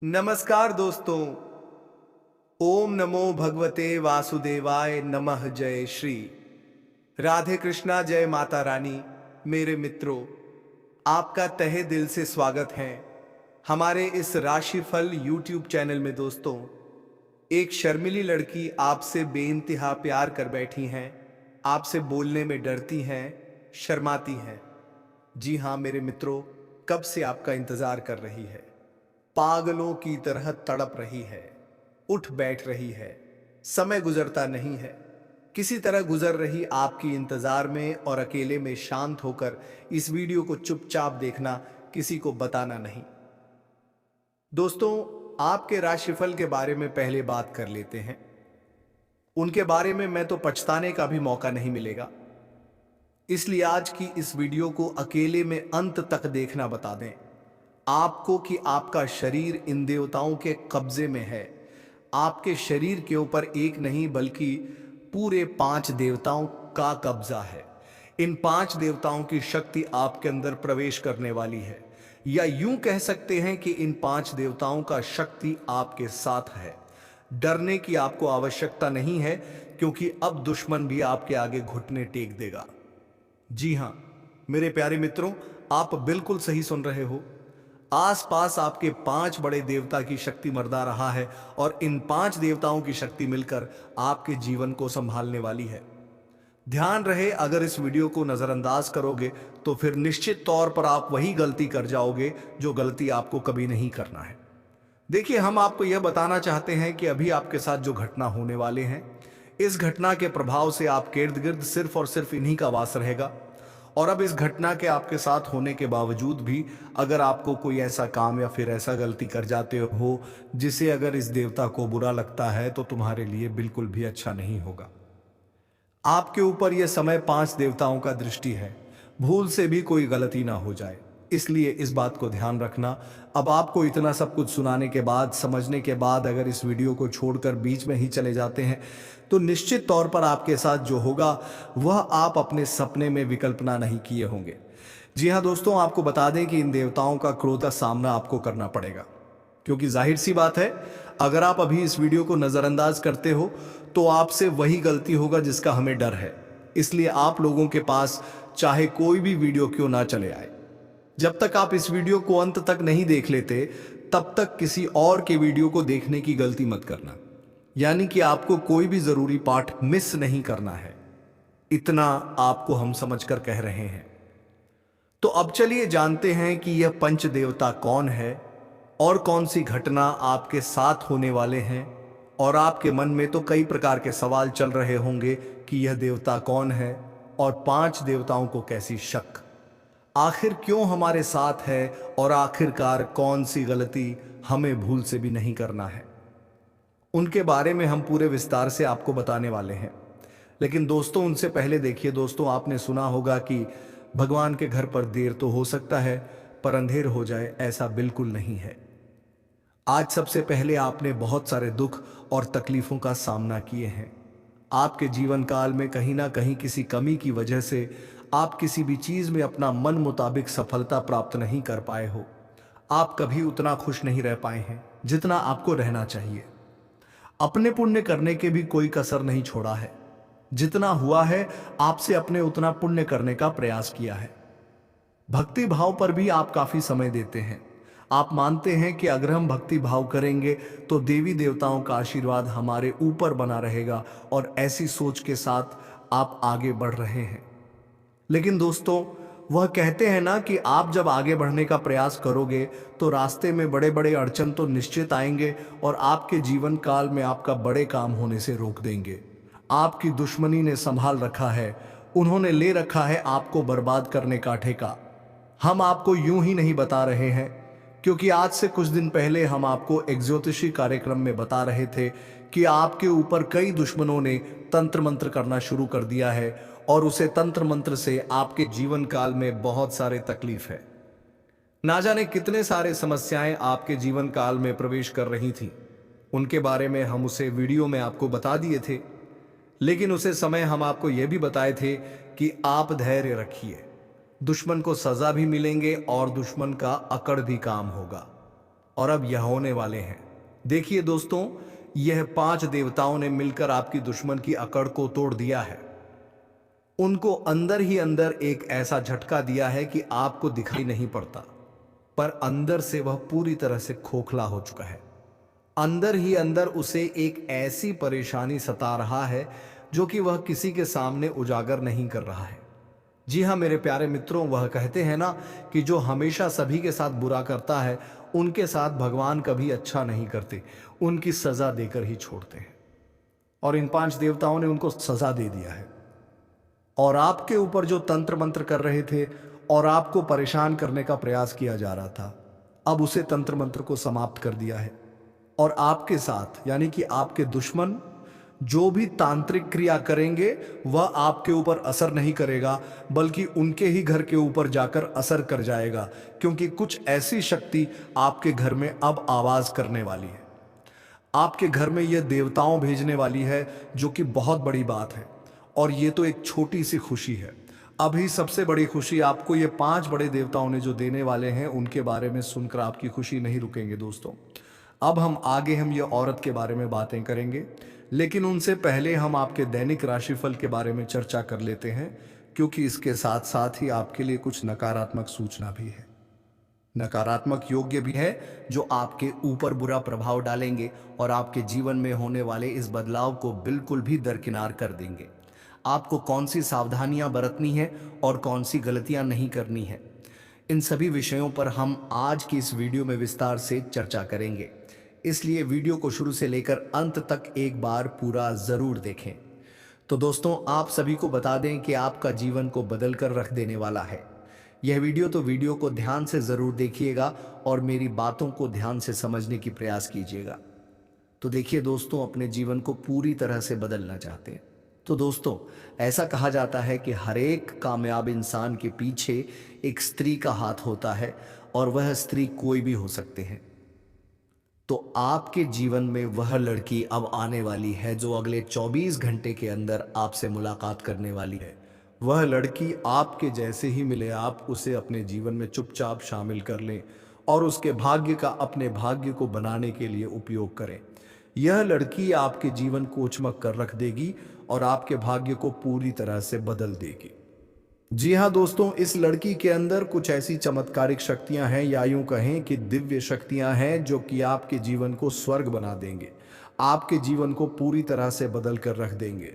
नमस्कार दोस्तों। ओम नमो भगवते वासुदेवाय नमः। जय श्री राधे कृष्णा, जय माता रानी। मेरे मित्रों, आपका तहे दिल से स्वागत है हमारे इस राशिफल यूट्यूब चैनल में। दोस्तों, एक शर्मिली लड़की आपसे बेइंतहा प्यार कर बैठी हैं, आपसे बोलने में डरती हैं, शर्माती हैं। जी हाँ मेरे मित्रों, कब से आपका इंतजार कर रही है, पागलों की तरह तड़प रही है, उठ बैठ रही है, समय गुजरता नहीं है। किसी तरह गुजर रही आपकी इंतजार में और अकेले में शांत होकर इस वीडियो को चुपचाप देखना, किसी को बताना नहीं। दोस्तों, आपके राशिफल के बारे में पहले बात कर लेते हैं। उनके बारे में मैं तो पछताने का भी मौका नहीं मिलेगा, इसलिए आज की इस वीडियो को अकेले में अंत तक देखना बता दें आपको कि आपका शरीर इन देवताओं के कब्जे में है। आपके शरीर के ऊपर एक नहीं बल्कि पूरे 5 देवताओं का कब्जा है। इन 5 देवताओं की शक्ति आपके अंदर प्रवेश करने वाली है, या यूं कह सकते हैं कि इन 5 देवताओं का शक्ति आपके साथ है। डरने की आपको आवश्यकता नहीं है, क्योंकि अब दुश्मन भी आपके आगे घुटने टेक देगा। जी हां मेरे प्यारे मित्रों, आप बिल्कुल सही सुन रहे हो। आसपास आपके 5 बड़े देवता की शक्ति मर्दा रहा है, और इन 5 देवताओं की शक्ति मिलकर आपके जीवन को संभालने वाली है। ध्यान रहे, अगर इस वीडियो को नजरअंदाज करोगे तो फिर निश्चित तौर पर आप वही गलती कर जाओगे जो गलती आपको कभी नहीं करना है। देखिए, हम आपको यह बताना चाहते हैं कि अभी आपके साथ जो घटना होने वाले हैं, इस घटना के प्रभाव से आपके इर्द गिर्द सिर्फ और सिर्फ इन्हीं का वास रहेगा। और अब इस घटना के आपके साथ होने के बावजूद भी अगर आपको कोई ऐसा काम या फिर ऐसा गलती कर जाते हो जिसे अगर इस देवता को बुरा लगता है, तो तुम्हारे लिए बिल्कुल भी अच्छा नहीं होगा। आपके ऊपर यह समय 5 देवताओं का दृष्टि है, भूल से भी कोई गलती ना हो जाए, इसलिए इस बात को ध्यान रखना। अब आपको इतना सब कुछ सुनाने के बाद, समझने के बाद अगर इस वीडियो को छोड़कर बीच में ही चले जाते हैं, तो निश्चित तौर पर आपके साथ जो होगा वह आप अपने सपने में विकल्पना नहीं किए होंगे। जी हाँ दोस्तों, आपको बता दें कि इन देवताओं का क्रोध का सामना आपको करना पड़ेगा, क्योंकि जाहिर सी बात है, अगर आप अभी इस वीडियो को नजरअंदाज करते हो तो आपसे वही गलती होगा जिसका हमें डर है। इसलिए आप लोगों के पास चाहे कोई भी वीडियो क्यों ना चले आए, जब तक आप इस वीडियो को अंत तक नहीं देख लेते, तब तक किसी और के वीडियो को देखने की गलती मत करना। यानी कि आपको कोई भी जरूरी पार्ट मिस नहीं करना है, इतना आपको हम समझकर कह रहे हैं। तो अब चलिए जानते हैं कि यह पंच देवता कौन है और कौन सी घटना आपके साथ होने वाले हैं। और आपके मन में तो कई प्रकार के सवाल चल रहे होंगे कि यह देवता कौन है और 5 देवताओं को कैसी शक, आखिर क्यों हमारे साथ है, और आखिरकार कौन सी गलती हमें भूल से भी नहीं करना है। उनके बारे में हम पूरे विस्तार से आपको बताने वाले हैं। लेकिन दोस्तों, उनसे पहले देखिए दोस्तों, आपने सुना होगा कि भगवान के घर पर देर तो हो सकता है, पर अंधेर हो जाए ऐसा बिल्कुल नहीं है। आज सबसे पहले आपने बहुत सारे दुख और तकलीफों का सामना किए हैं। आपके जीवन काल में कहीं ना कहीं किसी कमी की वजह से आप किसी भी चीज में अपना मन मुताबिक सफलता प्राप्त नहीं कर पाए हो। आप कभी उतना खुश नहीं रह पाए हैं जितना आपको रहना चाहिए। अपने पुण्य करने के भी कोई कसर नहीं छोड़ा है। जितना हुआ है, आपसे अपने उतना पुण्य करने का प्रयास किया है। भक्ति भाव पर भी आप काफी समय देते हैं। आप मानते हैं कि अगर हम भक्ति भाव करेंगे तो देवी देवताओं का आशीर्वाद हमारे ऊपर बना रहेगा, और ऐसी सोच के साथ आप आगे बढ़ रहे हैं। लेकिन दोस्तों, वह कहते हैं ना कि आप जब आगे बढ़ने का प्रयास करोगे तो रास्ते में बड़े बड़े अड़चन तो निश्चित आएंगे, और आपके जीवन काल में आपका बड़े काम होने से रोक देंगे। आपकी दुश्मनी ने संभाल रखा है, उन्होंने ले रखा है आपको बर्बाद करने का ठेका। हम आपको यूं ही नहीं बता रहे हैं, क्योंकि आज से कुछ दिन पहले हम आपको एक ज्योतिषी कार्यक्रम में बता रहे थे कि आपके ऊपर कई दुश्मनों ने तंत्र मंत्र करना शुरू कर दिया है, और उसे तंत्र मंत्र से आपके जीवन काल में बहुत सारे तकलीफ है। ना जाने कितने सारे समस्याएं आपके जीवन काल में प्रवेश कर रही थी। उनके बारे में हम उसे वीडियो में आपको बता दिए थे, लेकिन उसे समय हम आपको यह भी बताए थे कि आप धैर्य रखिए, दुश्मन को सजा भी मिलेंगे और दुश्मन का अकड़ भी काम होगा। और अब यह होने वाले हैं। देखिए दोस्तों, यह 5 देवताओं ने मिलकर आपकी दुश्मन की अकड़ को तोड़ दिया है। उनको अंदर ही अंदर एक ऐसा झटका दिया है कि आपको दिखाई नहीं पड़ता, पर अंदर से वह पूरी तरह से खोखला हो चुका है। अंदर ही अंदर उसे एक ऐसी परेशानी सता रहा है जो कि वह किसी के सामने उजागर नहीं कर रहा है। जी हाँ मेरे प्यारे मित्रों, वह कहते हैं ना कि जो हमेशा सभी के साथ बुरा करता है उनके साथ भगवान कभी अच्छा नहीं करते, उनकी सजा देकर ही छोड़ते हैं। और इन 5 देवताओं ने उनको सजा दे दिया है। और आपके ऊपर जो तंत्र मंत्र कर रहे थे और आपको परेशान करने का प्रयास किया जा रहा था, अब उसे तंत्र मंत्र को समाप्त कर दिया है। और आपके साथ यानी कि आपके दुश्मन जो भी तांत्रिक क्रिया करेंगे वह आपके ऊपर असर नहीं करेगा, बल्कि उनके ही घर के ऊपर जाकर असर कर जाएगा, क्योंकि कुछ ऐसी शक्ति आपके घर में अब आवाज करने वाली है। आपके घर में यह देवताओं भेजने वाली है, जो कि बहुत बड़ी बात है। और ये तो एक छोटी सी खुशी है। अभी सबसे बड़ी खुशी आपको ये 5 बड़े देवताओं ने जो देने वाले हैं, उनके बारे में सुनकर आपकी खुशी नहीं रुकेंगे दोस्तों। अब हम ये औरत के बारे में बातें करेंगे, लेकिन उनसे पहले हम आपके दैनिक राशिफल के बारे में चर्चा कर लेते हैं, क्योंकि इसके साथ साथ ही आपके लिए कुछ नकारात्मक सूचना भी है। नकारात्मक योग्य भी है, जो आपके ऊपर बुरा प्रभाव डालेंगे और आपके जीवन में होने वाले इस बदलाव को बिल्कुल भी दरकिनार कर देंगे। आपको कौन सी सावधानियां बरतनी है और कौन सी गलतियां नहीं करनी है, इन सभी विषयों पर हम आज की इस वीडियो में विस्तार से चर्चा करेंगे। इसलिए वीडियो को शुरू से लेकर अंत तक एक बार पूरा जरूर देखें। तो दोस्तों, आप सभी को बता दें कि आपका जीवन को बदल कर रख देने वाला है यह वीडियो को ध्यान से जरूर देखिएगा और मेरी बातों को ध्यान से समझने की प्रयास कीजिएगा। तो देखिए दोस्तों, अपने जीवन को पूरी तरह से बदलना चाहते हैं तो दोस्तों, ऐसा कहा जाता है कि हर एक कामयाब इंसान के पीछे एक स्त्री का हाथ होता है, और वह स्त्री कोई भी हो सकते हैं। तो आपके जीवन में वह लड़की अब आने वाली है जो अगले 24 घंटे के अंदर आपसे मुलाकात करने वाली है। वह लड़की आपके जैसे ही मिले, आप उसे अपने जीवन में चुपचाप शामिल कर लें और उसके भाग्य का अपने भाग्य को बनाने के लिए उपयोग करें। यह लड़की आपके जीवन को चमक कर रख देगी और आपके भाग्य को पूरी तरह से बदल देगी। जी हाँ दोस्तों, इस लड़की के अंदर कुछ ऐसी चमत्कारिक शक्तियां हैं, या यूं कहें कि दिव्य शक्तियां हैं, जो कि आपके जीवन को स्वर्ग बना देंगे, आपके जीवन को पूरी तरह से बदल कर रख देंगे।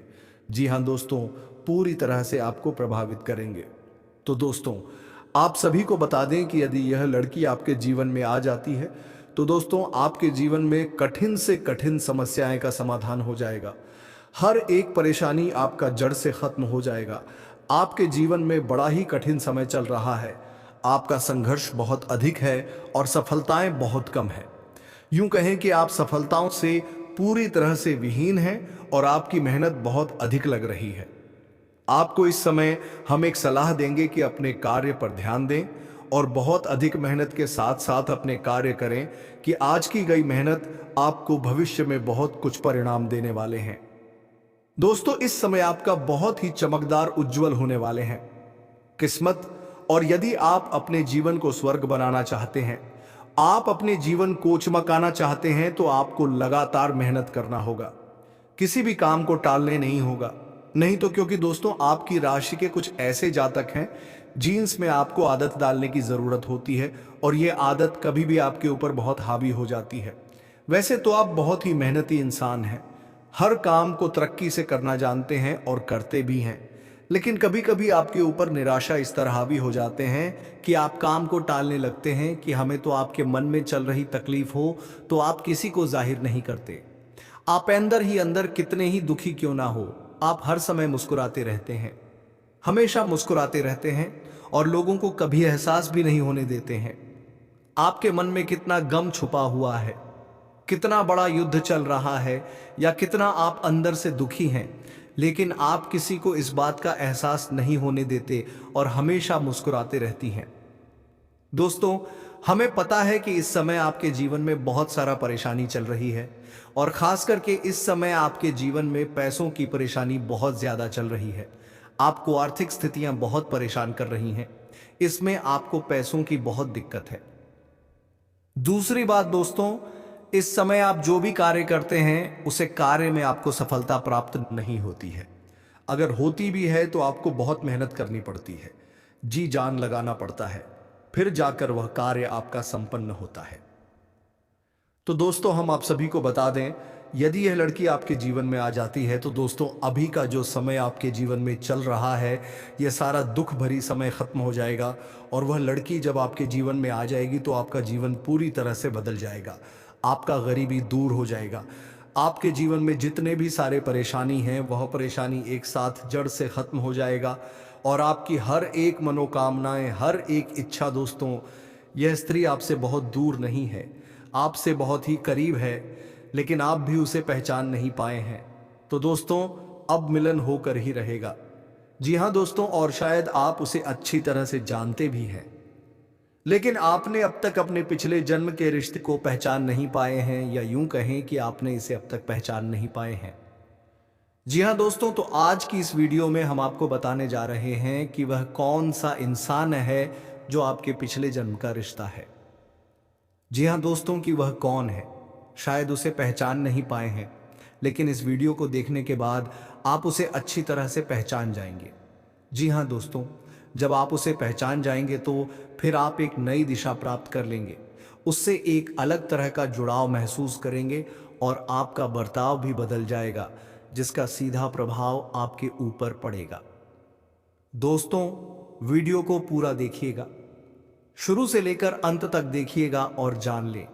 जी हाँ दोस्तों, पूरी तरह से आपको प्रभावित करेंगे। तो दोस्तों, आप सभी को बता दें कि यदि यह लड़की आपके जीवन में आ जाती है तो दोस्तों, आपके जीवन में कठिन से कठिन समस्याएं का समाधान हो जाएगा। हर एक परेशानी आपका जड़ से खत्म हो जाएगा। आपके जीवन में बड़ा ही कठिन समय चल रहा है, आपका संघर्ष बहुत अधिक है और सफलताएं बहुत कम है। यूं कहें कि आप सफलताओं से पूरी तरह से विहीन हैं और आपकी मेहनत बहुत अधिक लग रही है। आपको इस समय हम एक सलाह देंगे कि अपने कार्य पर ध्यान दें और बहुत अधिक मेहनत के साथ साथ अपने कार्य करें, कि आज की गई मेहनत आपको भविष्य में बहुत कुछ परिणाम देने वाले हैं। दोस्तों, इस समय आपका बहुत ही चमकदार उज्जवल होने वाले हैं किस्मत। और यदि आप अपने जीवन को स्वर्ग बनाना चाहते हैं, आप अपने जीवन को चमकाना चाहते हैं, तो आपको लगातार मेहनत करना होगा। किसी भी काम को टालने नहीं होगा। नहीं तो क्योंकि दोस्तों, आपकी राशि के कुछ ऐसे जातक हैं जीन्स में आपको आदत डालने की जरूरत होती है, और यह आदत कभी भी आपके ऊपर बहुत हावी हो जाती है। वैसे तो आप बहुत ही मेहनती इंसान हैं, हर काम को तरक्की से करना जानते हैं और करते भी हैं, लेकिन कभी कभी आपके ऊपर निराशा इस तरह हावी हो जाते हैं कि आप काम को टालने लगते हैं, कि हमें तो आपके मन में चल रही तकलीफ हो तो आप किसी को जाहिर नहीं करते। आप अंदर ही अंदर कितने ही दुखी क्यों ना हो, आप हर समय मुस्कुराते रहते हैं, हमेशा मुस्कुराते रहते हैं और लोगों को कभी एहसास भी नहीं होने देते हैं। आपके मन में कितना गम छुपा हुआ है, कितना बड़ा युद्ध चल रहा है, या कितना आप अंदर से दुखी हैं, लेकिन आप किसी को इस बात का एहसास नहीं होने देते और हमेशा मुस्कुराते रहती हैं। दोस्तों, हमें पता है कि इस समय आपके जीवन में बहुत सारा परेशानी चल रही है, और खास करके इस समय आपके जीवन में पैसों की परेशानी बहुत ज्यादा चल रही है। आपको आर्थिक स्थितियां बहुत परेशान कर रही हैं। इसमें आपको पैसों की बहुत दिक्कत है। दूसरी बात दोस्तों, इस समय आप जो भी कार्य करते हैं उसे कार्य में आपको सफलता प्राप्त नहीं होती है। अगर होती भी है तो आपको बहुत मेहनत करनी पड़ती है, जी जान लगाना पड़ता है, फिर जाकर वह कार्य आपका संपन्न होता है। तो दोस्तों हम आप सभी को बता दें, यदि यह लड़की आपके जीवन में आ जाती है तो दोस्तों अभी का जो समय आपके जीवन में चल रहा है, यह सारा दुख भरी समय खत्म हो जाएगा और वह लड़की जब आपके जीवन में आ जाएगी तो आपका जीवन पूरी तरह से बदल जाएगा। आपका गरीबी दूर हो जाएगा। आपके जीवन में जितने भी सारे परेशानी हैं वह परेशानी एक साथ जड़ से खत्म हो जाएगा और आपकी हर एक मनोकामनाएं, हर एक इच्छा दोस्तों, यह स्त्री आपसे बहुत दूर नहीं है, आपसे बहुत ही करीब है, लेकिन आप भी उसे पहचान नहीं पाए हैं। तो दोस्तों अब मिलन होकर ही रहेगा। जी हाँ दोस्तों, और शायद आप उसे अच्छी तरह से जानते भी हैं, लेकिन आपने अब तक अपने पिछले जन्म के रिश्ते को पहचान नहीं पाए हैं, या यूं कहें कि आपने इसे अब तक पहचान नहीं पाए हैं। जी हाँ दोस्तों, तो आज की इस वीडियो में हम आपको बताने जा रहे हैं कि वह कौन सा इंसान है जो आपके पिछले जन्म का रिश्ता है। जी हाँ दोस्तों, कि वह कौन है, शायद उसे पहचान नहीं पाए हैं, लेकिन इस वीडियो को देखने के बाद आप उसे अच्छी तरह से पहचान जाएंगे। जी हाँ दोस्तों, जब आप उसे पहचान जाएंगे तो फिर आप एक नई दिशा प्राप्त कर लेंगे, उससे एक अलग तरह का जुड़ाव महसूस करेंगे और आपका बर्ताव भी बदल जाएगा, जिसका सीधा प्रभाव आपके ऊपर पड़ेगा। दोस्तों वीडियो को पूरा देखिएगा, शुरू से लेकर अंत तक देखिएगा और जान लें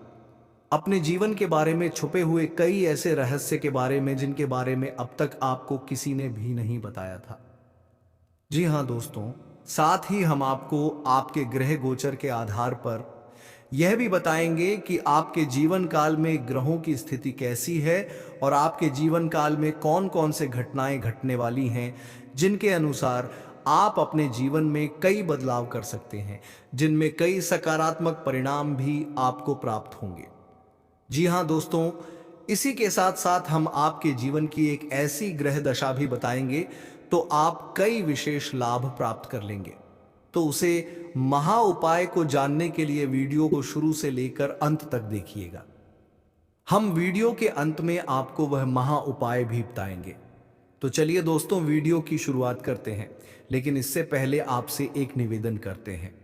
अपने जीवन के बारे में छुपे हुए कई ऐसे रहस्य के बारे में जिनके बारे में अब तक आपको किसी ने भी नहीं बताया था। जी हाँ दोस्तों, साथ ही हम आपको आपके ग्रह गोचर के आधार पर यह भी बताएंगे कि आपके जीवन काल में ग्रहों की स्थिति कैसी है और आपके जीवन काल में कौन कौन से घटनाएं घटने वाली हैं, जिनके अनुसार आप अपने जीवन में कई बदलाव कर सकते हैं, जिनमें कई सकारात्मक परिणाम भी आपको प्राप्त होंगे। जी हाँ दोस्तों, इसी के साथ साथ हम आपके जीवन की एक ऐसी ग्रह दशा भी बताएंगे तो आप कई विशेष लाभ प्राप्त कर लेंगे। तो उसे महा उपाय को जानने के लिए वीडियो को शुरू से लेकर अंत तक देखिएगा। हम वीडियो के अंत में आपको वह महा उपाय भी बताएंगे। तो चलिए दोस्तों वीडियो की शुरुआत करते हैं, लेकिन इससे पहले आपसे एक निवेदन करते हैं।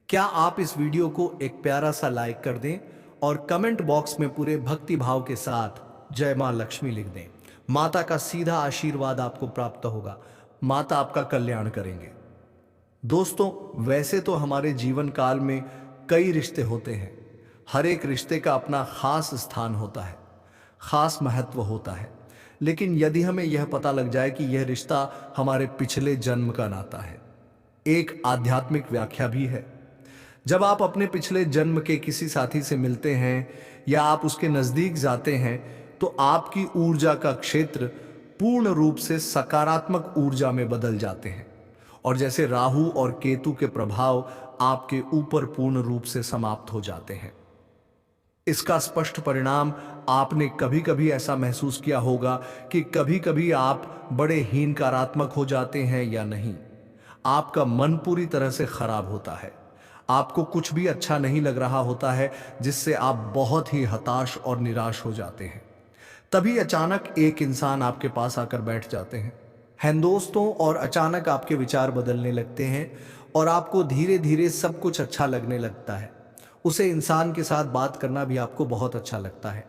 क्या आप इस वीडियो को एक प्यारा सा लाइक कर दें और कमेंट बॉक्स में पूरे भक्ति भाव के साथ जय मां लक्ष्मी लिख दें। माता का सीधा आशीर्वाद आपको प्राप्त होगा, माता आपका कल्याण करेंगे। दोस्तों वैसे तो हमारे जीवन काल में कई रिश्ते होते हैं, हर एक रिश्ते का अपना खास स्थान होता है, खास महत्व होता है, लेकिन यदि हमें यह पता लग जाए कि यह रिश्ता हमारे पिछले जन्म का नाता है, एक आध्यात्मिक व्याख्या भी है। जब आप अपने पिछले जन्म के किसी साथी से मिलते हैं या आप उसके नजदीक जाते हैं तो आपकी ऊर्जा का क्षेत्र पूर्ण रूप से सकारात्मक ऊर्जा में बदल जाते हैं, और जैसे राहु और केतु के प्रभाव आपके ऊपर पूर्ण रूप से समाप्त हो जाते हैं। इसका स्पष्ट परिणाम आपने कभी कभी ऐसा महसूस किया होगा कि कभी कभी आप बड़े हीनकारात्मक हो जाते हैं या नहीं, आपका मन पूरी तरह से खराब होता है, आपको कुछ भी अच्छा नहीं लग रहा होता है, जिससे आप बहुत ही हताश और निराश हो जाते हैं। तभी अचानक एक इंसान आपके पास आकर बैठ जाते हैं दोस्तों, और अचानक आपके विचार बदलने लगते हैं और आपको धीरे धीरे सब कुछ अच्छा लगने लगता है। उसे इंसान के साथ बात करना भी आपको बहुत अच्छा लगता है।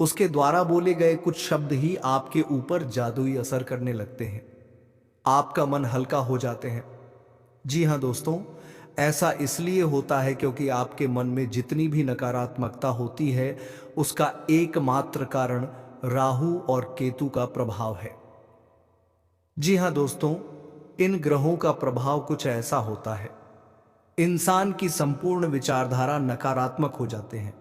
उसके द्वारा बोले गए कुछ शब्द ही आपके ऊपर जादुई असर करने लगते हैं, आपका मन हल्का हो जाते हैं। जी हाँ दोस्तों, ऐसा इसलिए होता है क्योंकि आपके मन में जितनी भी नकारात्मकता होती है उसका एकमात्र कारण राहु और केतु का प्रभाव है। जी हाँ दोस्तों, इन ग्रहों का प्रभाव कुछ ऐसा होता है, इंसान की संपूर्ण विचारधारा नकारात्मक हो जाते हैं,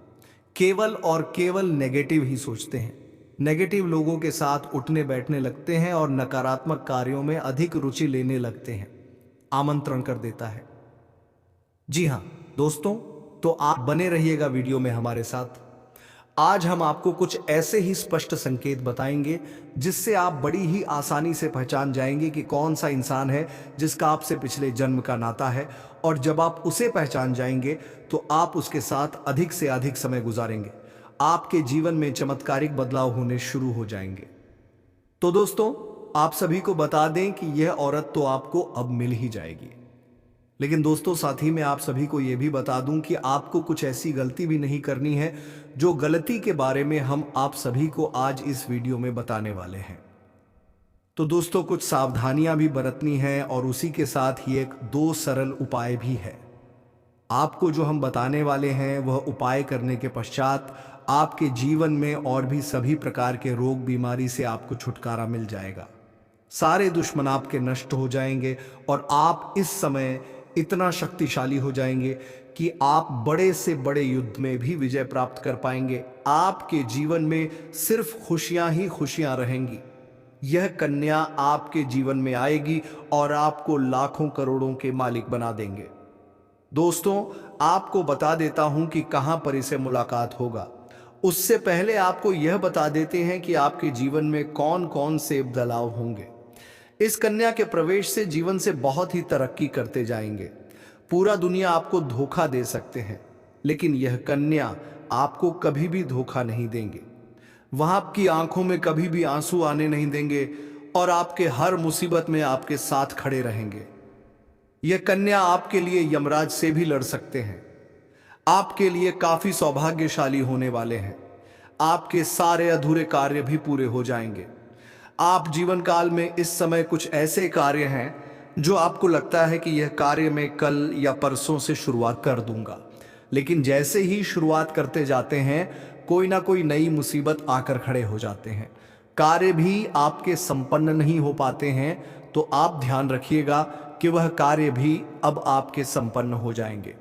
केवल और केवल नेगेटिव ही सोचते हैं, नेगेटिव लोगों के साथ उठने बैठने लगते हैं और नकारात्मक कार्यों में अधिक रुचि लेने लगते हैं, आमंत्रण कर देता है। जी हाँ दोस्तों, तो आप बने रहिएगा वीडियो में हमारे साथ। आज हम आपको कुछ ऐसे ही स्पष्ट संकेत बताएंगे जिससे आप बड़ी ही आसानी से पहचान जाएंगे कि कौन सा इंसान है जिसका आपसे पिछले जन्म का नाता है। और जब आप उसे पहचान जाएंगे तो आप उसके साथ अधिक से अधिक समय गुजारेंगे। आपके जीवन में चमत्कारिक बदलाव होने शुरू हो जाएंगे। तो दोस्तों, आप सभी को बता दें कि यह औरत तो आपको अब मिल ही जाएगी। लेकिन दोस्तों, साथ ही मैं आप सभी को यह भी बता दूं कि आपको कुछ ऐसी गलती भी नहीं करनी है जो गलती के बारे में हम आप सभी को आज इस वीडियो में बताने वाले हैं। तो दोस्तों, कुछ सावधानियां भी बरतनी है और उसी के साथ ही एक दो सरल उपाय भी है। आपको जो हम बताने वाले हैं वह उपाय करने के पश्चात आपके जीवन में और भी सभी प्रकार के रोग बीमारी से आपको छुटकारा मिल जाएगा। सारे दुश्मन आपके नष्ट हो जाएंगे और आप इस समय इतना शक्तिशाली हो जाएंगे कि आप बड़े से बड़े युद्ध में भी विजय प्राप्त कर पाएंगे। आपके जीवन में सिर्फ खुशियां ही खुशियां रहेंगी। यह कन्या आपके जीवन में आएगी और आपको लाखों करोड़ों के मालिक बना देंगे। दोस्तों, आपको बता देता हूं कि कहां पर इसे मुलाकात होगा। उससे पहले आपको यह बता देते हैं कि आपके जीवन में कौन कौन से बदलाव होंगे। इस कन्या के प्रवेश से जीवन से बहुत ही तरक्की करते जाएंगे। पूरा दुनिया आपको धोखा दे सकते हैं, लेकिन यह कन्या आपको कभी भी धोखा नहीं देंगे। वह आपकी आंखों में कभी भी आंसू आने नहीं देंगे और आपके हर मुसीबत में आपके साथ खड़े रहेंगे। यह कन्या आपके लिए यमराज से भी लड़ सकते हैं। आपके लिए काफी सौभाग्यशाली होने वाले हैं। आपके सारे अधूरे कार्य भी पूरे हो जाएंगे। आप जीवन काल में इस समय कुछ ऐसे कार्य हैं जो आपको लगता है कि यह कार्य मैं कल या परसों से शुरुआत कर दूंगा, लेकिन जैसे ही शुरुआत करते जाते हैं कोई ना कोई नई मुसीबत आकर खड़े हो जाते हैं। कार्य भी आपके संपन्न नहीं हो पाते हैं, तो आप ध्यान रखिएगा कि वह कार्य भी अब आपके संपन्न हो जाएंगे।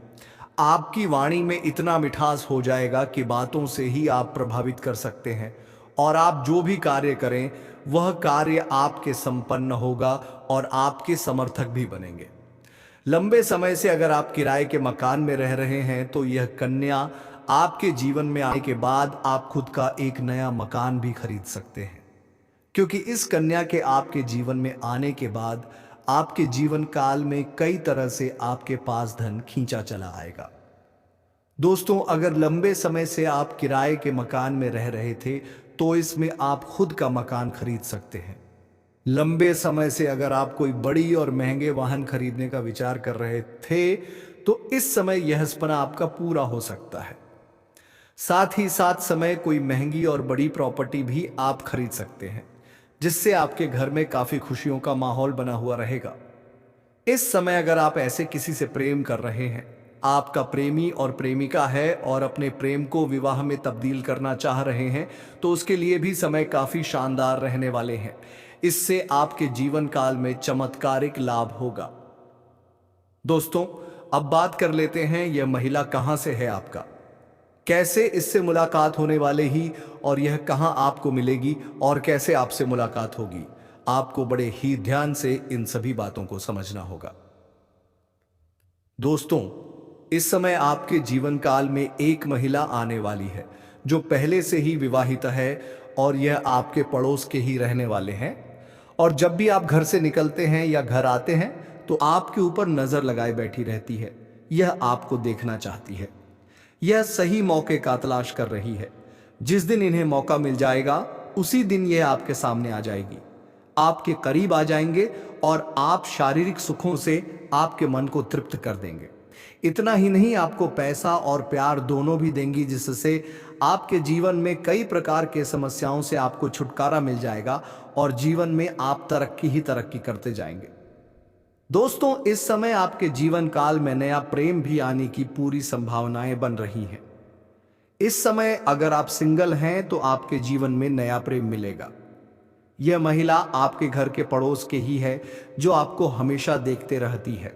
आपकी वाणी में इतना मिठास हो जाएगा कि बातों से ही आप प्रभावित कर सकते हैं और आप जो भी कार्य करें वह कार्य आपके संपन्न होगा और आपके समर्थक भी बनेंगे। लंबे समय से अगर आप किराए के मकान में रह रहे हैं तो यह कन्या आपके जीवन में आने के बाद आप खुद का एक नया मकान भी खरीद सकते हैं, क्योंकि इस कन्या के आपके जीवन में आने के बाद आपके जीवन काल में कई तरह से आपके पास धन खींचा चला आएगा। दोस्तों, अगर लंबे समय से आप किराए के मकान में रह रहे थे तो इसमें आप खुद का मकान खरीद सकते हैं। लंबे समय से अगर आप कोई बड़ी और महंगे वाहन खरीदने का विचार कर रहे थे तो इस समय यह सपना आपका पूरा हो सकता है। साथ ही साथ समय कोई महंगी और बड़ी प्रॉपर्टी भी आप खरीद सकते हैं, जिससे आपके घर में काफी खुशियों का माहौल बना हुआ रहेगा। इस समय अगर आप ऐसे किसी से प्रेम कर रहे हैं, आपका प्रेमी और प्रेमिका है और अपने प्रेम को विवाह में तब्दील करना चाह रहे हैं, तो उसके लिए भी समय काफी शानदार रहने वाले हैं। इससे आपके जीवन काल में चमत्कारिक लाभ होगा। दोस्तों, अब बात कर लेते हैं यह महिला कहां से है आपका, कैसे इससे मुलाकात होने वाले ही और यह कहां आपको मिलेगी और कैसे आपसे मुलाकात होगी। आपको बड़े ही ध्यान से इन सभी बातों को समझना होगा। दोस्तों, इस समय आपके जीवन काल में एक महिला आने वाली है जो पहले से ही विवाहित है और यह आपके पड़ोस के ही रहने वाले हैं। और जब भी आप घर से निकलते हैं या घर आते हैं तो आपके ऊपर नजर लगाए बैठी रहती है। यह आपको देखना चाहती है। यह सही मौके का तलाश कर रही है। जिस दिन इन्हें मौका मिल जाएगा उसी दिन यह आपके सामने आ जाएगी, आपके करीब आ जाएंगे और आप शारीरिक सुखों से आपके मन को तृप्त कर देंगे। इतना ही नहीं, आपको पैसा और प्यार दोनों भी देंगी, जिससे आपके जीवन में कई प्रकार के समस्याओं से आपको छुटकारा मिल जाएगा और जीवन में आप तरक्की ही तरक्की करते जाएंगे। दोस्तों, इस समय आपके जीवन काल में नया प्रेम भी आने की पूरी संभावनाएं बन रही हैं। इस समय अगर आप सिंगल हैं तो आपके जीवन में नया प्रेम मिलेगा। यह महिला आपके घर के पड़ोस के ही है जो आपको हमेशा देखते रहती है।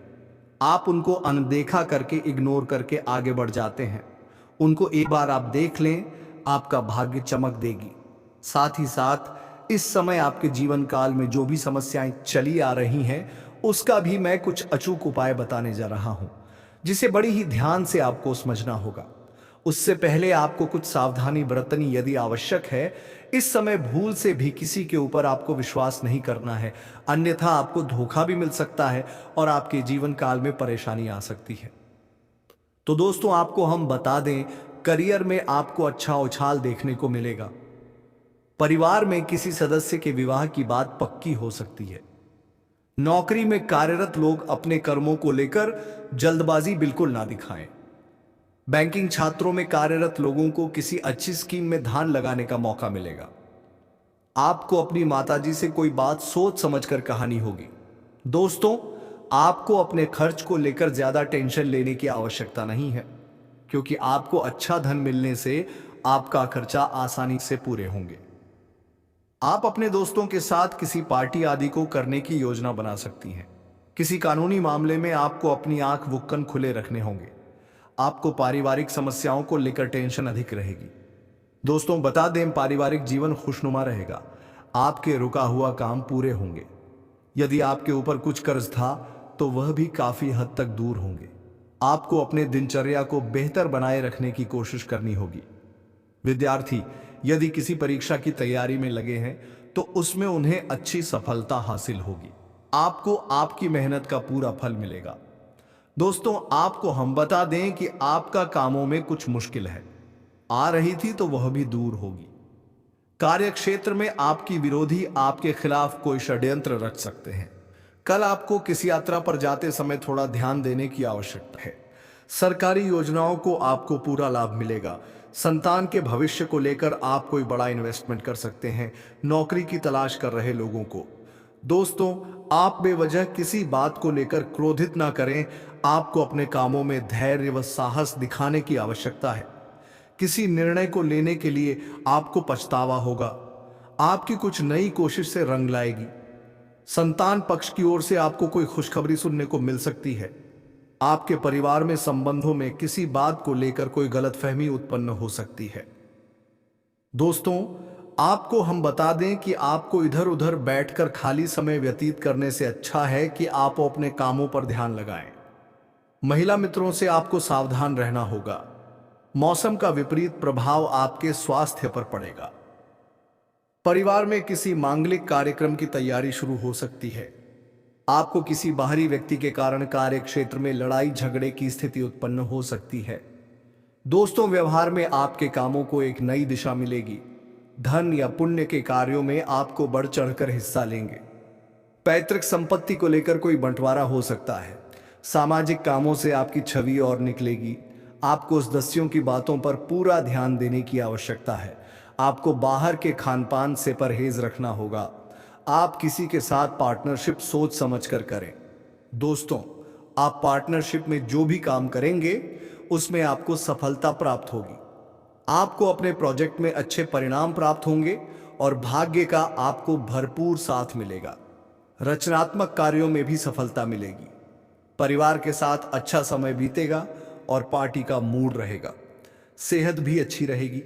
आप उनको अनदेखा करके, इग्नोर करके आगे बढ़ जाते हैं। उनको एक बार आप देख लें, आपका भाग्य चमक देगी। साथ ही साथ इस समय आपके जीवन काल में जो भी समस्याएं चली आ रही हैं उसका भी मैं कुछ अचूक उपाय बताने जा रहा हूं, जिसे बड़ी ही ध्यान से आपको समझना होगा। उससे पहले आपको कुछ सावधानी बरतनी यदि आवश्यक है। इस समय भूल से भी किसी के ऊपर आपको विश्वास नहीं करना है, अन्यथा आपको धोखा भी मिल सकता है और आपके जीवन काल में परेशानी आ सकती है। तो दोस्तों, आपको हम बता दें, करियर में आपको अच्छा उछाल देखने को मिलेगा। परिवार में किसी सदस्य के विवाह की बात पक्की हो सकती है। नौकरी में कार्यरत लोग अपने कर्मों को लेकर जल्दबाजी बिल्कुल ना दिखाएं। बैंकिंग छात्रों में कार्यरत लोगों को किसी अच्छी स्कीम में ध्यान लगाने का मौका मिलेगा। आपको अपनी माताजी से कोई बात सोच समझकर कहानी होगी। दोस्तों, आपको अपने खर्च को लेकर ज्यादा टेंशन लेने की आवश्यकता नहीं है, क्योंकि आपको अच्छा धन मिलने से आपका खर्चा आसानी से पूरे होंगे। आप अपने दोस्तों के साथ किसी पार्टी आदि को करने की योजना बना सकती हैं। किसी कानूनी मामले में आपको अपनी आंख बुक्कन खुले रखने होंगे। आपको पारिवारिक समस्याओं को लेकर टेंशन अधिक रहेगी। दोस्तों, बता दें, पारिवारिक जीवन खुशनुमा रहेगा। आपके रुका हुआ काम पूरे होंगे। यदि आपके ऊपर कुछ कर्ज था तो वह भी काफी हद तक दूर होंगे। आपको अपने दिनचर्या को बेहतर बनाए रखने की कोशिश करनी होगी। विद्यार्थी यदि किसी परीक्षा की तैयारी में लगे हैं तो उसमें उन्हें अच्छी सफलता हासिल होगी। आपको आपकी मेहनत का पूरा फल मिलेगा। दोस्तों, आपको हम बता दें कि आपका कामों में कुछ मुश्किल है, आ रही थी तो वह भी दूर होगी। कार्य क्षेत्र में आपकी विरोधी आपके खिलाफ कोई षड्यंत्र रच सकते हैं। कल आपको किसी यात्रा पर जाते समय थोड़ा ध्यान देने की आवश्यकता है। सरकारी योजनाओं को आपको पूरा लाभ मिलेगा। संतान के भविष्य को लेकर आप कोई बड़ा इन्वेस्टमेंट कर सकते हैं। नौकरी की तलाश कर रहे लोगों को, दोस्तों, आप बेवजह किसी बात को लेकर क्रोधित ना करें। आपको अपने कामों में धैर्य व साहस दिखाने की आवश्यकता है। किसी निर्णय को लेने के लिए आपको पछतावा होगा। आपकी कुछ नई कोशिश से रंग लाएगी। संतान पक्ष की ओर से आपको कोई खुशखबरी सुनने को मिल सकती है। आपके परिवार में संबंधों में किसी बात को लेकर कोई गलतफहमी उत्पन्न हो सकती है। दोस्तों, आपको हम बता दें कि आपको इधर उधर बैठकर खाली समय व्यतीत करने से अच्छा है कि आप अपने कामों पर ध्यान लगाएं। महिला मित्रों से आपको सावधान रहना होगा। मौसम का विपरीत प्रभाव आपके स्वास्थ्य पर पड़ेगा। परिवार में किसी मांगलिक कार्यक्रम की तैयारी शुरू हो सकती है। आपको किसी बाहरी व्यक्ति के कारण कार्य क्षेत्र में लड़ाई झगड़े की स्थिति उत्पन्न हो सकती है। दोस्तों, व्यवहार में आपके कामों को एक नई दिशा मिलेगी। धन या पुण्य के कार्यों में आपको बढ़ चढ़कर हिस्सा लेंगे। पैतृक संपत्ति को लेकर कोई बंटवारा हो सकता है। सामाजिक कामों से आपकी छवि और निकलेगी। आपको उस दस्युओं की बातों पर पूरा ध्यान देने की आवश्यकता है। आपको बाहर के खानपान से परहेज रखना होगा। आप किसी के साथ पार्टनरशिप सोच समझकर करें। दोस्तों, आप पार्टनरशिप में जो भी काम करेंगे उसमें आपको सफलता प्राप्त होगी। आपको अपने प्रोजेक्ट में अच्छे परिणाम प्राप्त होंगे और भाग्य का आपको भरपूर साथ मिलेगा। रचनात्मक कार्यों में भी सफलता मिलेगी। परिवार के साथ अच्छा समय बीतेगा और पार्टी का मूड रहेगा। सेहत भी अच्छी रहेगी।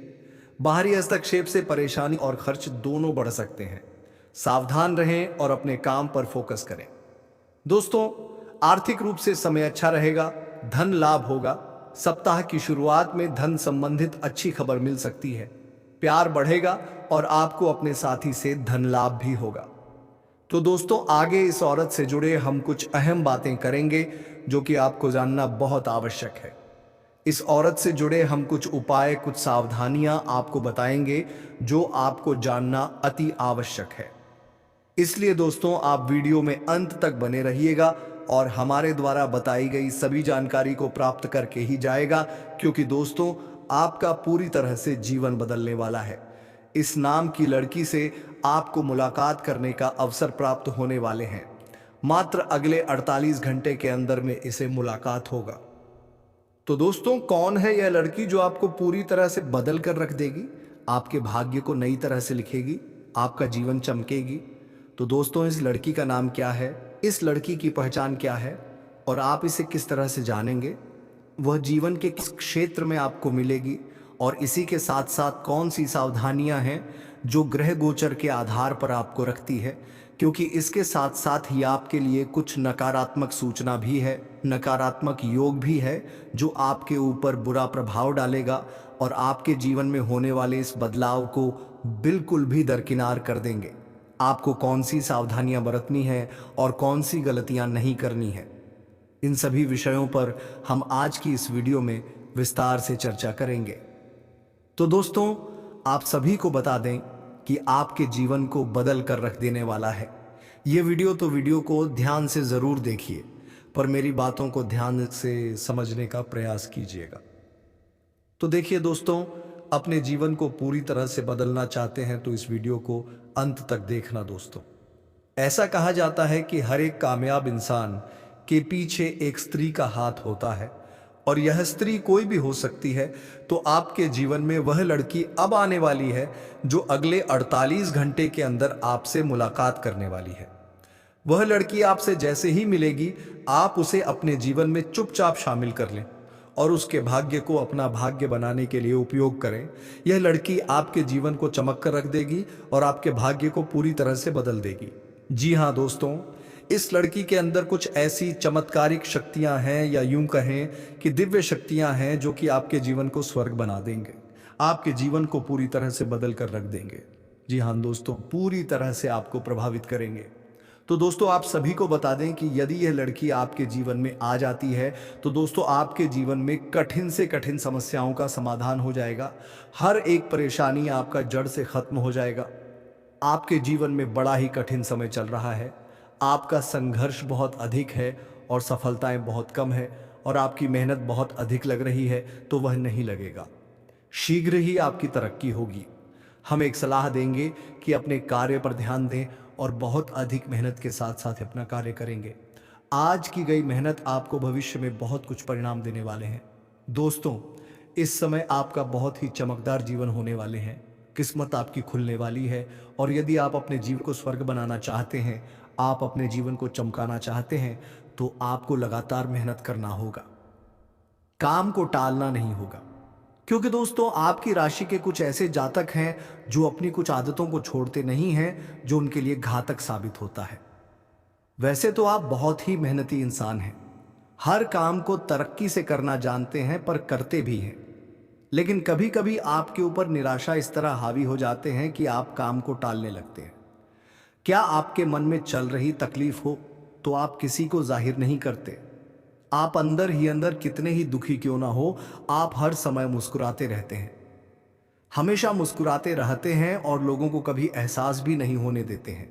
बाहरी हस्तक्षेप से परेशानी और खर्च दोनों बढ़ सकते हैं। सावधान रहें और अपने काम पर फोकस करें। दोस्तों, आर्थिक रूप से समय अच्छा रहेगा। धन लाभ होगा। सप्ताह की शुरुआत में धन संबंधित अच्छी खबर मिल सकती है। प्यार बढ़ेगा और आपको अपने साथी से धन लाभ भी होगा। तो दोस्तों, आगे इस औरत से जुड़े हम कुछ अहम बातें करेंगे जो कि आपको जानना बहुत आवश्यक है। इस औरत से जुड़े हम कुछ उपाय, कुछ सावधानियां आपको बताएंगे जो आपको जानना अति आवश्यक है। इसलिए दोस्तों, आप वीडियो में अंत तक बने रहिएगा और हमारे द्वारा बताई गई सभी जानकारी को प्राप्त करके ही जाएगा, क्योंकि दोस्तों, आपका पूरी तरह से जीवन बदलने वाला है। इस नाम की लड़की से आपको मुलाकात करने का अवसर प्राप्त होने वाले हैं। मात्र अगले 48 घंटे के अंदर में इसे मुलाकात होगा। तो दोस्तों, कौन है यह लड़की जो आपको पूरी तरह से बदल कर रख देगी, आपके भाग्य को नई तरह से लिखेगी, आपका जीवन चमकेगी? तो दोस्तों, इस लड़की का नाम क्या है, इस लड़की की पहचान क्या है और आप इसे किस तरह से जानेंगे, वह जीवन के किस क्षेत्र में आपको मिलेगी और इसी के साथ साथ कौन सी सावधानियां हैं जो ग्रह गोचर के आधार पर आपको रखती है, क्योंकि इसके साथ साथ ही आपके लिए कुछ नकारात्मक सूचना भी है, नकारात्मक योग भी है जो आपके ऊपर बुरा प्रभाव डालेगा और आपके जीवन में होने वाले इस बदलाव को बिल्कुल भी दरकिनार कर देंगे। आपको कौन सी सावधानियां बरतनी है और कौन सी गलतियां नहीं करनी है, इन सभी विषयों पर हम आज की इस वीडियो में विस्तार से चर्चा करेंगे। तो दोस्तों, आप सभी को बता दें कि आपके जीवन को बदल कर रख देने वाला है ये वीडियो को ध्यान से ज़रूर देखिए, पर मेरी बातों को ध्यान से समझने का प्रयास कीजिएगा। तो देखिए दोस्तों, अपने जीवन को पूरी तरह से बदलना चाहते हैं तो इस वीडियो को अंत तक देखना दोस्तों। ऐसा कहा जाता है कि हर एक कामयाब इंसान के पीछे एक स्त्री का हाथ होता है और यह स्त्री कोई भी हो सकती है। तो आपके जीवन में वह लड़की अब आने वाली है जो अगले 48 घंटे के अंदर आपसे मुलाकात करने वाली है। वह लड़की आपसे जैसे ही मिलेगी, आप उसे अपने जीवन में चुपचाप शामिल कर लें और उसके भाग्य को अपना भाग्य बनाने के लिए उपयोग करें। यह लड़की आपके जीवन को चमक कर रख देगी और आपके भाग्य को पूरी तरह से बदल देगी। जी हाँ दोस्तों, इस लड़की के अंदर कुछ ऐसी चमत्कारिक शक्तियां हैं, या यूं कहें कि दिव्य शक्तियां हैं, जो कि आपके जीवन को स्वर्ग बना देंगे, आपके जीवन को पूरी तरह से बदल कर रख देंगे। जी हाँ दोस्तों, पूरी तरह से आपको प्रभावित करेंगे। तो दोस्तों, आप सभी को बता दें कि यदि यह लड़की आपके जीवन में आ जाती है तो दोस्तों, आपके जीवन में कठिन से कठिन समस्याओं का समाधान हो जाएगा। हर एक परेशानी आपका जड़ से खत्म हो जाएगा। आपके जीवन में बड़ा ही कठिन समय चल रहा है, आपका संघर्ष बहुत अधिक है और सफलताएं बहुत कम है, और आपकी मेहनत बहुत अधिक लग रही है तो वह नहीं लगेगा। शीघ्र ही आपकी तरक्की होगी। हम एक सलाह देंगे कि अपने कार्य पर ध्यान दें और बहुत अधिक मेहनत के साथ साथ अपना कार्य करेंगे। आज की गई मेहनत आपको भविष्य में बहुत कुछ परिणाम देने वाले हैं। दोस्तों, इस समय आपका बहुत ही चमकदार जीवन होने वाले हैं। किस्मत आपकी खुलने वाली है, और यदि आप अपने जीवन को स्वर्ग बनाना चाहते हैं, आप अपने जीवन को चमकाना चाहते हैं, तो आपको लगातार मेहनत करना होगा, काम को टालना नहीं होगा। क्योंकि दोस्तों, आपकी राशि के कुछ ऐसे जातक हैं जो अपनी कुछ आदतों को छोड़ते नहीं हैं, जो उनके लिए घातक साबित होता है। वैसे तो आप बहुत ही मेहनती इंसान हैं, हर काम को तरक्की से करना जानते हैं, पर करते भी हैं। लेकिन कभी कभी आपके ऊपर निराशा इस तरह हावी हो जाते हैं कि आप काम को टालने लगते हैं। क्या आपके मन में चल रही तकलीफ हो तो आप किसी को जाहिर नहीं करते। आप अंदर ही अंदर कितने ही दुखी क्यों ना हो, आप हर समय मुस्कुराते रहते हैं, हमेशा मुस्कुराते रहते हैं और लोगों को कभी एहसास भी नहीं होने देते हैं।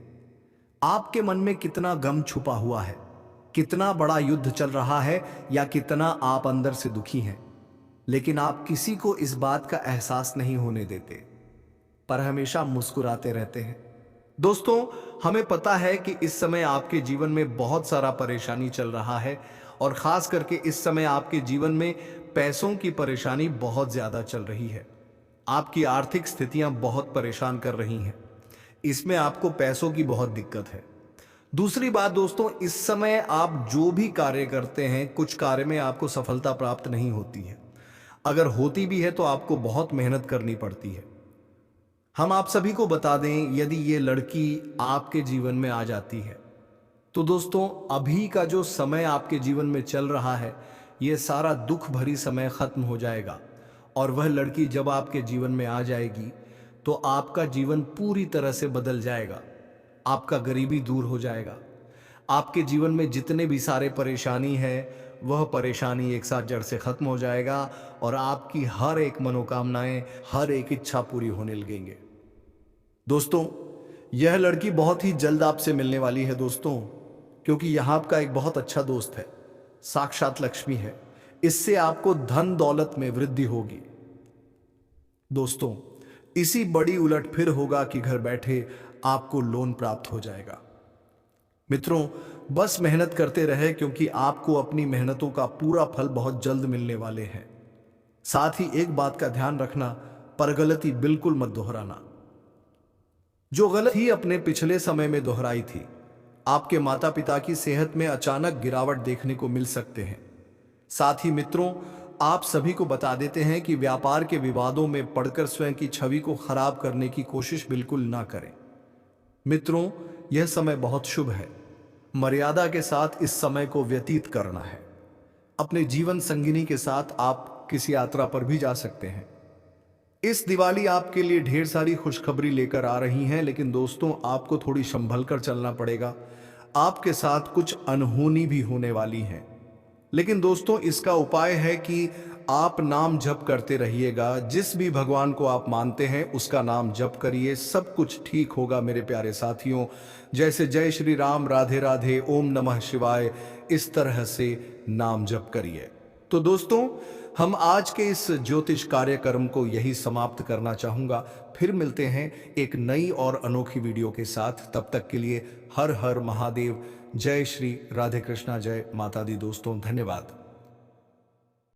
आपके मन में कितना गम छुपा हुआ है, कितना बड़ा युद्ध चल रहा है, या कितना आप अंदर से दुखी हैं, लेकिन आप किसी को इस बात का एहसास नहीं होने देते, पर हमेशा मुस्कुराते रहते हैं। दोस्तों, हमें पता है कि इस समय आपके जीवन में बहुत सारा परेशानी चल रहा है, और खास करके इस समय आपके जीवन में पैसों की परेशानी बहुत ज्यादा चल रही है। आपकी आर्थिक स्थितियां बहुत परेशान कर रही हैं, इसमें आपको पैसों की बहुत दिक्कत है। दूसरी बात दोस्तों, इस समय आप जो भी कार्य करते हैं, कुछ कार्य में आपको सफलता प्राप्त नहीं होती है। अगर होती भी है तो आपको बहुत मेहनत करनी पड़ती है। हम आप सभी को बता दें, यदि ये लड़की आपके जीवन में आ जाती है तो दोस्तों, अभी का जो समय आपके जीवन में चल रहा है, ये सारा दुख भरी समय खत्म हो जाएगा। और वह लड़की जब आपके जीवन में आ जाएगी तो आपका जीवन पूरी तरह से बदल जाएगा। आपका गरीबी दूर हो जाएगा। आपके जीवन में जितने भी सारे परेशानी है, वह परेशानी एक साथ जड़ से खत्म हो जाएगा, और आपकी हर एक मनोकामनाएं, हर एक इच्छा पूरी होने लगेंगे। दोस्तों, यह लड़की बहुत ही जल्द आपसे मिलने वाली है दोस्तों, क्योंकि यह आपका एक बहुत अच्छा दोस्त है, साक्षात लक्ष्मी है। इससे आपको धन दौलत में वृद्धि होगी। दोस्तों, इसी बड़ी उलट फिर होगा कि घर बैठे आपको लोन प्राप्त हो जाएगा। मित्रों, बस मेहनत करते रहे, क्योंकि आपको अपनी मेहनतों का पूरा फल बहुत जल्द मिलने वाले हैं। साथ ही एक बात का ध्यान रखना, पर गलती बिल्कुल मत दोहराना। जो गलती अपने पिछले समय में दोहराई थी, आपके माता पिता की सेहत में अचानक गिरावट देखने को मिल सकते हैं। साथ ही मित्रों, आप सभी को बता देते हैं कि व्यापार के विवादों में पड़कर स्वयं की छवि को खराब करने की कोशिश बिल्कुल ना करें। मित्रों, यह समय बहुत शुभ है। मर्यादा के साथ इस समय को व्यतीत करना है। अपने जीवन संगिनी के साथ आप किसी यात्रा पर भी जा सकते हैं। इस दिवाली आपके लिए ढेर सारी खुशखबरी लेकर आ रही हैं, लेकिन दोस्तों आपको थोड़ी संभल कर चलना पड़ेगा। आपके साथ कुछ अनहोनी भी होने वाली है। लेकिन दोस्तों इसका उपाय है कि आप नाम जप करते रहिएगा। जिस भी भगवान को आप मानते हैं उसका नाम जप करिए, सब कुछ ठीक होगा मेरे प्यारे साथियों। जैसे जय श्री राम, राधे राधे, ओम नमः शिवाय, इस तरह से नाम जप करिए। तो दोस्तों हम आज के इस ज्योतिष कार्यक्रम को यही समाप्त करना चाहूंगा। फिर मिलते हैं एक नई और अनोखी वीडियो के साथ। तब तक के लिए हर हर महादेव। जय श्री राधे कृष्णा, जय माता दी। दोस्तों धन्यवाद।